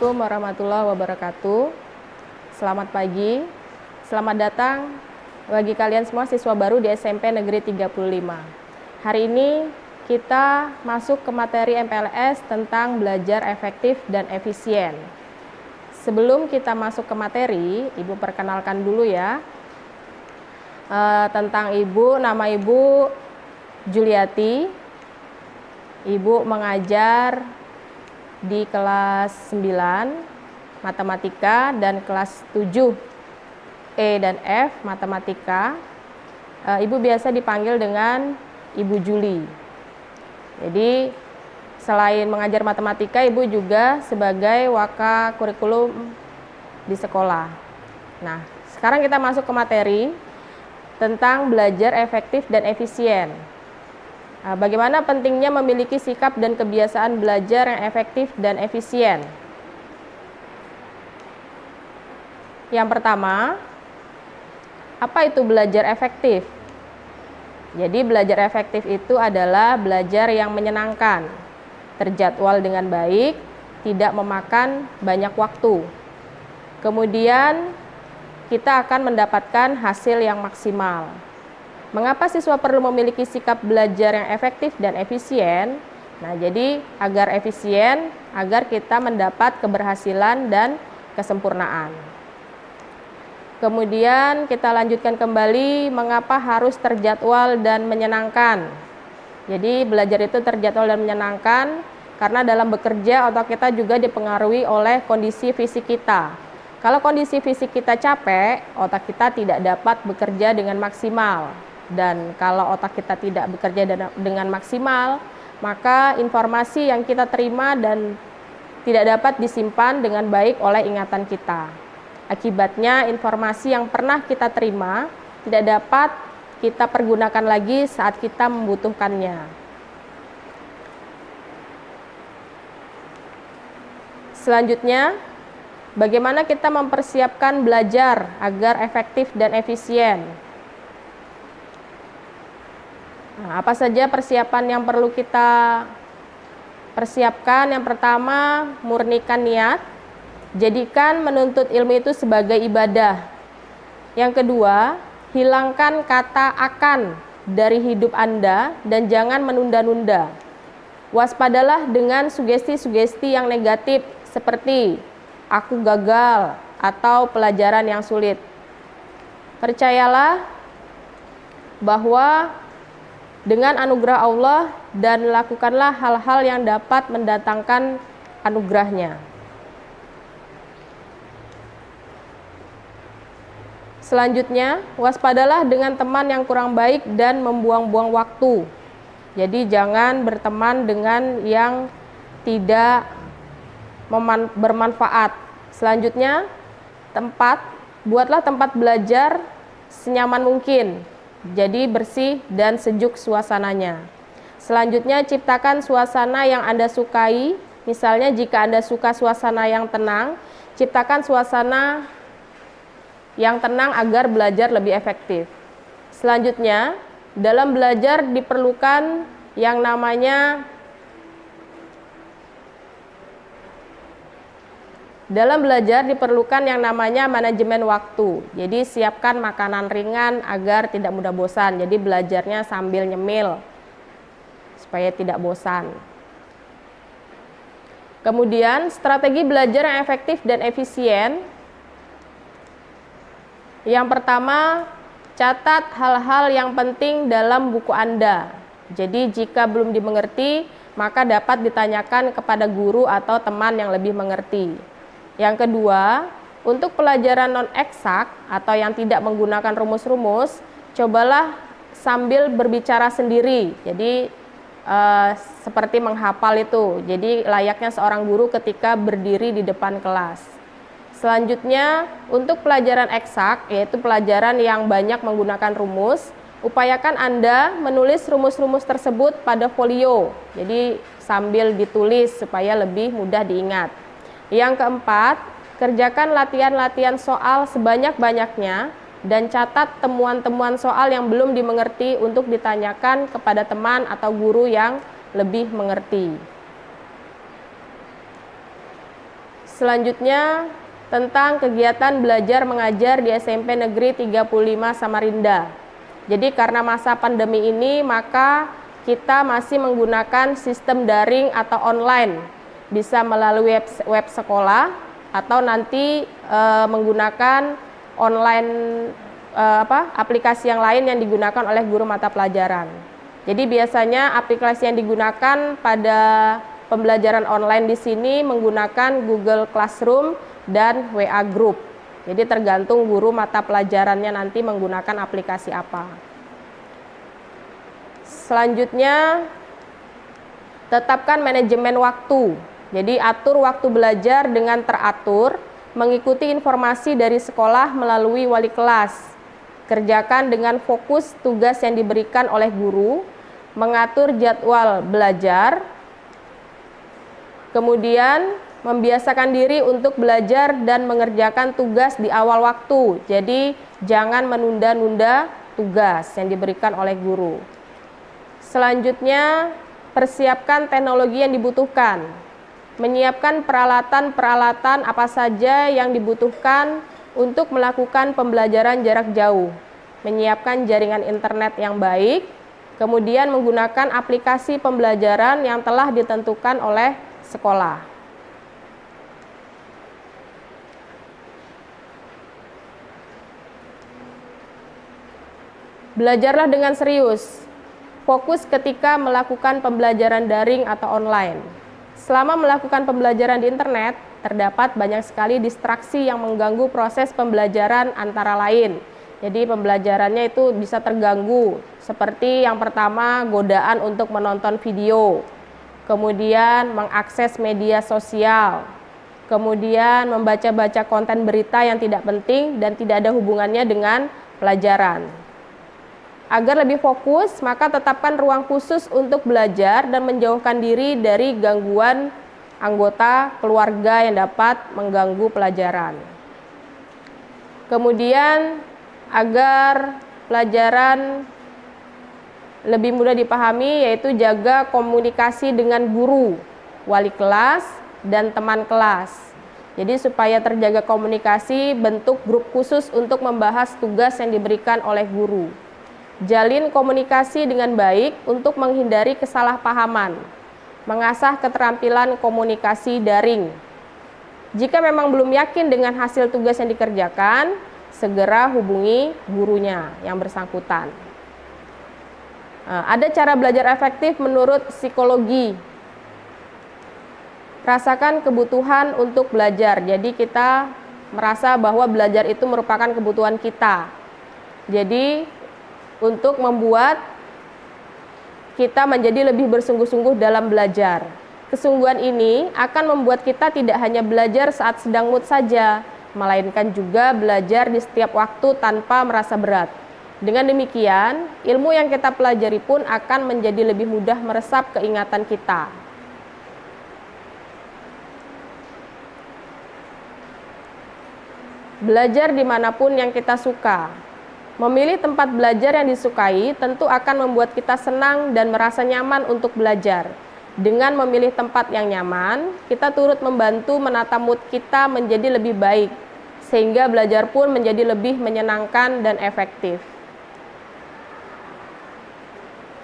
Assalamualaikum warahmatullahi wabarakatuh. Selamat pagi, selamat datang bagi kalian semua siswa baru di SMP Negeri 35. Hari ini kita masuk ke materi MPLS tentang belajar efektif dan efisien. Sebelum kita masuk ke materi, Ibu perkenalkan dulu ya. Tentang Ibu, nama Ibu Juliati. Ibu mengajar di kelas 9 matematika dan kelas 7 E dan F matematika. Ibu biasa dipanggil dengan Ibu Juli. Jadi selain mengajar matematika, Ibu juga sebagai waka kurikulum di sekolah. Nah, sekarang kita masuk ke materi tentang belajar efektif dan efisien. Bagaimana pentingnya memiliki sikap dan kebiasaan belajar yang efektif dan efisien? Yang pertama, apa itu belajar efektif? Jadi belajar efektif itu adalah belajar yang menyenangkan, terjadwal dengan baik, tidak memakan banyak waktu. Kemudian kita akan mendapatkan hasil yang maksimal. Mengapa siswa perlu memiliki sikap belajar yang efektif dan efisien? Nah, jadi agar efisien, agar kita mendapat keberhasilan dan kesempurnaan. Kemudian kita lanjutkan kembali mengapa harus terjadwal dan menyenangkan. Jadi belajar itu terjadwal dan menyenangkan karena dalam bekerja otak kita juga dipengaruhi oleh kondisi fisik kita. Kalau kondisi fisik kita capek, otak kita tidak dapat bekerja dengan maksimal. Dan kalau otak kita tidak bekerja dengan maksimal, maka informasi yang kita terima dan tidak dapat disimpan dengan baik oleh ingatan kita. Akibatnya informasi yang pernah kita terima tidak dapat kita pergunakan lagi saat kita membutuhkannya. Selanjutnya, bagaimana kita mempersiapkan belajar agar efektif dan efisien? Nah, apa saja persiapan yang perlu kita persiapkan? Yang pertama, murnikan niat. Jadikan menuntut ilmu itu sebagai ibadah. Yang kedua, hilangkan kata akan dari hidup Anda dan jangan menunda-nunda. Waspadalah dengan sugesti-sugesti yang negatif seperti aku gagal atau pelajaran yang sulit. Percayalah bahwa dengan anugerah Allah dan lakukanlah hal-hal yang dapat mendatangkan anugerahnya. Selanjutnya, waspadalah dengan teman yang kurang baik dan membuang-buang waktu. Jadi jangan berteman dengan yang tidak bermanfaat. Selanjutnya, buatlah tempat belajar senyaman mungkin. Jadi bersih dan sejuk suasananya. Selanjutnya ciptakan suasana yang Anda sukai. Misalnya jika Anda suka suasana yang tenang, ciptakan suasana yang tenang agar belajar lebih efektif. Selanjutnya, dalam belajar diperlukan yang namanya manajemen waktu. Jadi siapkan makanan ringan agar tidak mudah bosan. Jadi belajarnya sambil nyemil supaya tidak bosan. Kemudian strategi belajar yang efektif dan efisien. Yang pertama, catat hal-hal yang penting dalam buku Anda. Jadi jika belum dimengerti, maka dapat ditanyakan kepada guru atau teman yang lebih mengerti. Yang kedua, untuk pelajaran non-eksak atau yang tidak menggunakan rumus-rumus, cobalah sambil berbicara sendiri. Jadi seperti menghafal itu. Jadi layaknya seorang guru ketika berdiri di depan kelas. Selanjutnya, untuk pelajaran eksak, yaitu pelajaran yang banyak menggunakan rumus, upayakan Anda menulis rumus-rumus tersebut pada folio. Jadi sambil ditulis supaya lebih mudah diingat. Yang keempat, kerjakan latihan-latihan soal sebanyak-banyaknya dan catat temuan-temuan soal yang belum dimengerti untuk ditanyakan kepada teman atau guru yang lebih mengerti. Selanjutnya, tentang kegiatan belajar mengajar di SMP Negeri 35 Samarinda. Jadi karena masa pandemi ini, maka kita masih menggunakan sistem daring atau online, bisa melalui web sekolah atau nanti menggunakan online aplikasi yang lain yang digunakan oleh guru mata pelajaran. Jadi biasanya aplikasi yang digunakan pada pembelajaran online di sini menggunakan Google Classroom dan WA Group. Jadi tergantung guru mata pelajarannya nanti menggunakan aplikasi apa. Selanjutnya, tetapkan manajemen waktu. Jadi atur waktu belajar dengan teratur, mengikuti informasi dari sekolah melalui wali kelas. Kerjakan dengan fokus tugas yang diberikan oleh guru, mengatur jadwal belajar, kemudian membiasakan diri untuk belajar dan mengerjakan tugas di awal waktu. Jadi jangan menunda-nunda tugas yang diberikan oleh guru. Selanjutnya, persiapkan teknologi yang dibutuhkan. Menyiapkan peralatan-peralatan apa saja yang dibutuhkan untuk melakukan pembelajaran jarak jauh. Menyiapkan jaringan internet yang baik, kemudian menggunakan aplikasi pembelajaran yang telah ditentukan oleh sekolah. Belajarlah dengan serius. Fokus ketika melakukan pembelajaran daring atau online. Selama melakukan pembelajaran di internet, terdapat banyak sekali distraksi yang mengganggu proses pembelajaran antara lain. Jadi pembelajarannya itu bisa terganggu. Seperti yang pertama, godaan untuk menonton video. Kemudian mengakses media sosial. Kemudian membaca-baca konten berita yang tidak penting dan tidak ada hubungannya dengan pelajaran. Agar lebih fokus, maka tetapkan ruang khusus untuk belajar dan menjauhkan diri dari gangguan anggota keluarga yang dapat mengganggu pelajaran. Kemudian, agar pelajaran lebih mudah dipahami, yaitu jaga komunikasi dengan guru, wali kelas, dan teman kelas. Jadi supaya terjaga komunikasi, bentuk grup khusus untuk membahas tugas yang diberikan oleh guru. Jalin komunikasi dengan baik untuk menghindari kesalahpahaman. Mengasah keterampilan komunikasi daring. Jika memang belum yakin dengan hasil tugas yang dikerjakan, segera hubungi gurunya yang bersangkutan. Ada cara belajar efektif menurut psikologi. Rasakan kebutuhan untuk belajar. Jadi kita merasa bahwa belajar itu merupakan kebutuhan kita. Jadi untuk membuat kita menjadi lebih bersungguh-sungguh dalam belajar. Kesungguhan ini akan membuat kita tidak hanya belajar saat sedang mood saja, melainkan juga belajar di setiap waktu tanpa merasa berat. Dengan demikian, ilmu yang kita pelajari pun akan menjadi lebih mudah meresap ke ingatan kita. Belajar dimanapun yang kita suka. Memilih tempat belajar yang disukai tentu akan membuat kita senang dan merasa nyaman untuk belajar. Dengan memilih tempat yang nyaman, kita turut membantu menata mood kita menjadi lebih baik, sehingga belajar pun menjadi lebih menyenangkan dan efektif.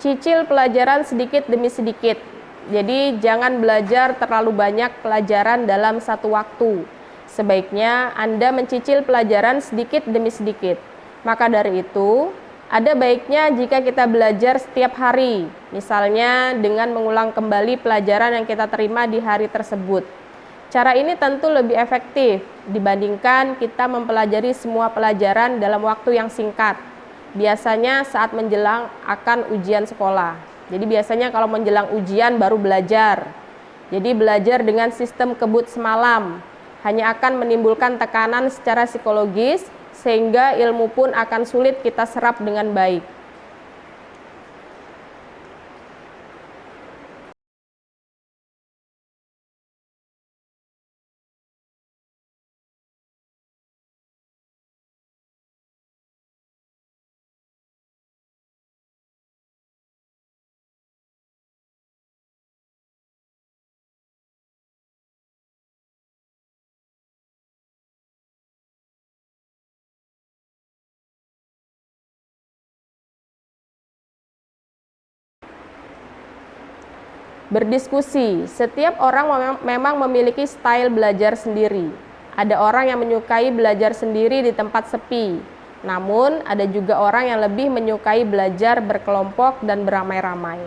Cicil pelajaran sedikit demi sedikit. Jadi jangan belajar terlalu banyak pelajaran dalam satu waktu. Sebaiknya Anda mencicil pelajaran sedikit demi sedikit. Maka dari itu, ada baiknya jika kita belajar setiap hari, misalnya dengan mengulang kembali pelajaran yang kita terima di hari tersebut. Cara ini tentu lebih efektif dibandingkan kita mempelajari semua pelajaran dalam waktu yang singkat. Biasanya saat menjelang akan ujian sekolah. Jadi biasanya kalau menjelang ujian baru belajar. Jadi belajar dengan sistem kebut semalam hanya akan menimbulkan tekanan secara psikologis, sehingga ilmu pun akan sulit kita serap dengan baik. Berdiskusi, setiap orang memang memiliki style belajar sendiri. Ada orang yang menyukai belajar sendiri di tempat sepi, namun ada juga orang yang lebih menyukai belajar berkelompok dan beramai-ramai.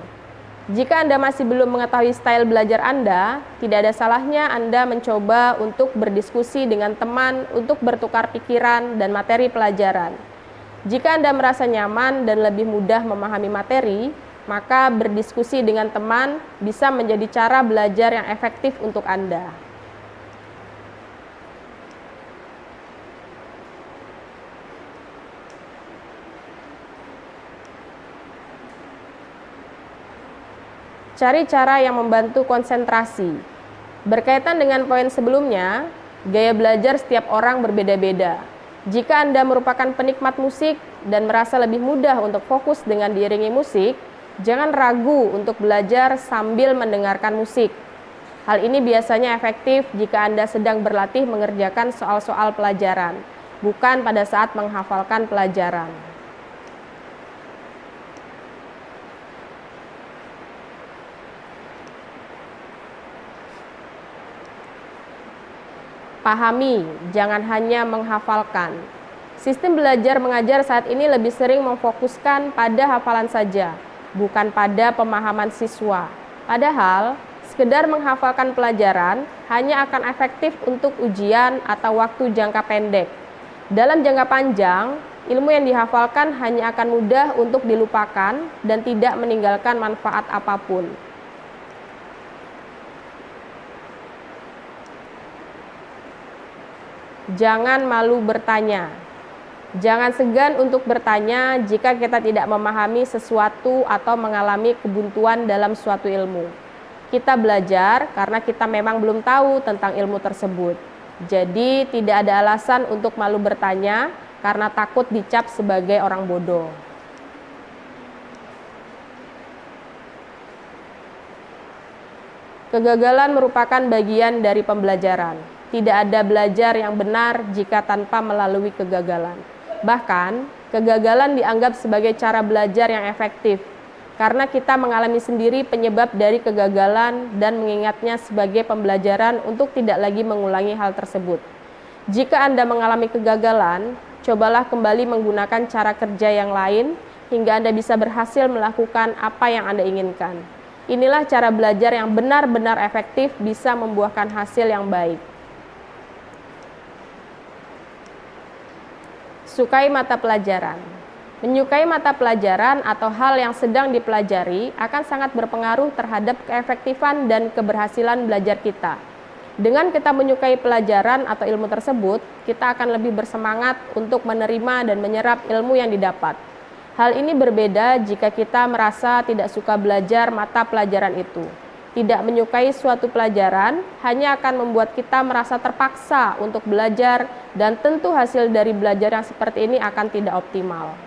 Jika Anda masih belum mengetahui style belajar Anda, tidak ada salahnya Anda mencoba untuk berdiskusi dengan teman untuk bertukar pikiran dan materi pelajaran. Jika Anda merasa nyaman dan lebih mudah memahami materi, maka berdiskusi dengan teman bisa menjadi cara belajar yang efektif untuk Anda. Cari cara yang membantu konsentrasi. Berkaitan dengan poin sebelumnya, gaya belajar setiap orang berbeda-beda. Jika Anda merupakan penikmat musik dan merasa lebih mudah untuk fokus dengan diiringi musik, jangan ragu untuk belajar sambil mendengarkan musik. Hal ini biasanya efektif jika Anda sedang berlatih mengerjakan soal-soal pelajaran, bukan pada saat menghafalkan pelajaran. Pahami, jangan hanya menghafalkan. Sistem belajar mengajar saat ini lebih sering memfokuskan pada hafalan saja, bukan pada pemahaman siswa. Padahal, sekedar menghafalkan pelajaran hanya akan efektif untuk ujian atau waktu jangka pendek. Dalam jangka panjang, ilmu yang dihafalkan hanya akan mudah untuk dilupakan dan tidak meninggalkan manfaat apapun. Jangan malu bertanya. Jangan segan untuk bertanya jika kita tidak memahami sesuatu atau mengalami kebuntuan dalam suatu ilmu. Kita belajar karena kita memang belum tahu tentang ilmu tersebut. Jadi tidak ada alasan untuk malu bertanya karena takut dicap sebagai orang bodoh. Kegagalan merupakan bagian dari pembelajaran. Tidak ada belajar yang benar jika tanpa melalui kegagalan. Bahkan, kegagalan dianggap sebagai cara belajar yang efektif, karena kita mengalami sendiri penyebab dari kegagalan dan mengingatnya sebagai pembelajaran untuk tidak lagi mengulangi hal tersebut. Jika Anda mengalami kegagalan, cobalah kembali menggunakan cara kerja yang lain, hingga Anda bisa berhasil melakukan apa yang Anda inginkan. Inilah cara belajar yang benar-benar efektif bisa membuahkan hasil yang baik. Sukai mata pelajaran. Menyukai mata pelajaran atau hal yang sedang dipelajari akan sangat berpengaruh terhadap keefektifan dan keberhasilan belajar kita. Dengan kita menyukai pelajaran atau ilmu tersebut, kita akan lebih bersemangat untuk menerima dan menyerap ilmu yang didapat. Hal ini berbeda jika kita merasa tidak suka belajar mata pelajaran itu. Tidak menyukai suatu pelajaran hanya akan membuat kita merasa terpaksa untuk belajar, dan tentu hasil dari belajar yang seperti ini akan tidak optimal.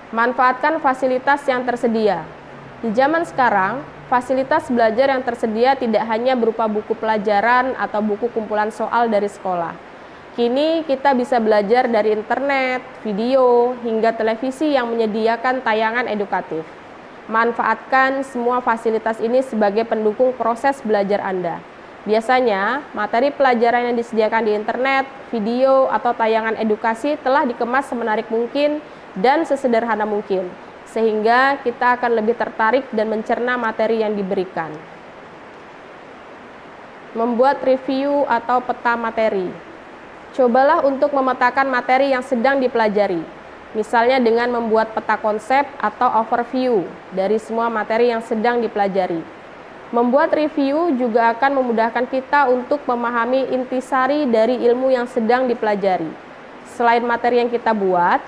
Manfaatkan fasilitas yang tersedia. Di zaman sekarang, fasilitas belajar yang tersedia tidak hanya berupa buku pelajaran atau buku kumpulan soal dari sekolah. Kini kita bisa belajar dari internet, video, hingga televisi yang menyediakan tayangan edukatif. Manfaatkan semua fasilitas ini sebagai pendukung proses belajar Anda. Biasanya, materi pelajaran yang disediakan di internet, video, atau tayangan edukasi telah dikemas semenarik mungkin dan sesederhana mungkin, sehingga kita akan lebih tertarik dan mencerna materi yang diberikan. Membuat review atau peta materi. Cobalah untuk memetakan materi yang sedang dipelajari, misalnya dengan membuat peta konsep atau overview dari semua materi yang sedang dipelajari. Membuat review juga akan memudahkan kita untuk memahami intisari dari ilmu yang sedang dipelajari. Selain materi yang kita buat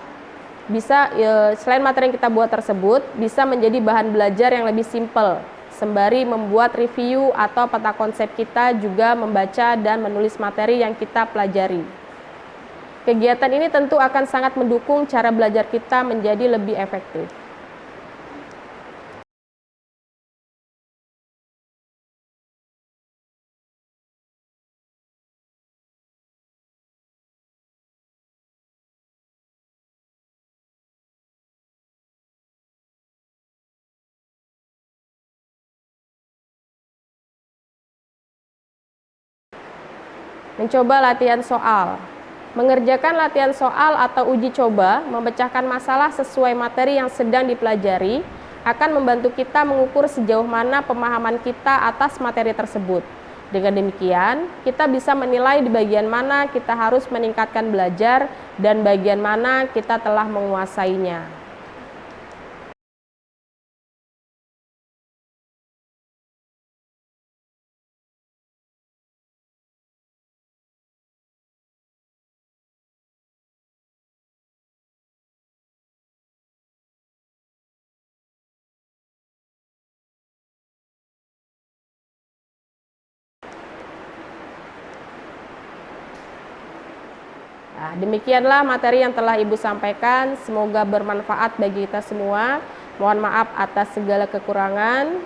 tersebut bisa menjadi bahan belajar yang lebih simpel. Sembari membuat review atau peta konsep, kita juga membaca dan menulis materi yang kita pelajari. Kegiatan ini tentu akan sangat mendukung cara belajar kita menjadi lebih efektif. Mencoba latihan soal. Mengerjakan latihan soal atau uji coba, memecahkan masalah sesuai materi yang sedang dipelajari, akan membantu kita mengukur sejauh mana pemahaman kita atas materi tersebut. Dengan demikian, kita bisa menilai di bagian mana kita harus meningkatkan belajar dan bagian mana kita telah menguasainya. Nah, demikianlah materi yang telah Ibu sampaikan. Semoga bermanfaat bagi kita semua. Mohon maaf atas segala kekurangan.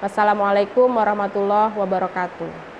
Wassalamualaikum warahmatullahi wabarakatuh.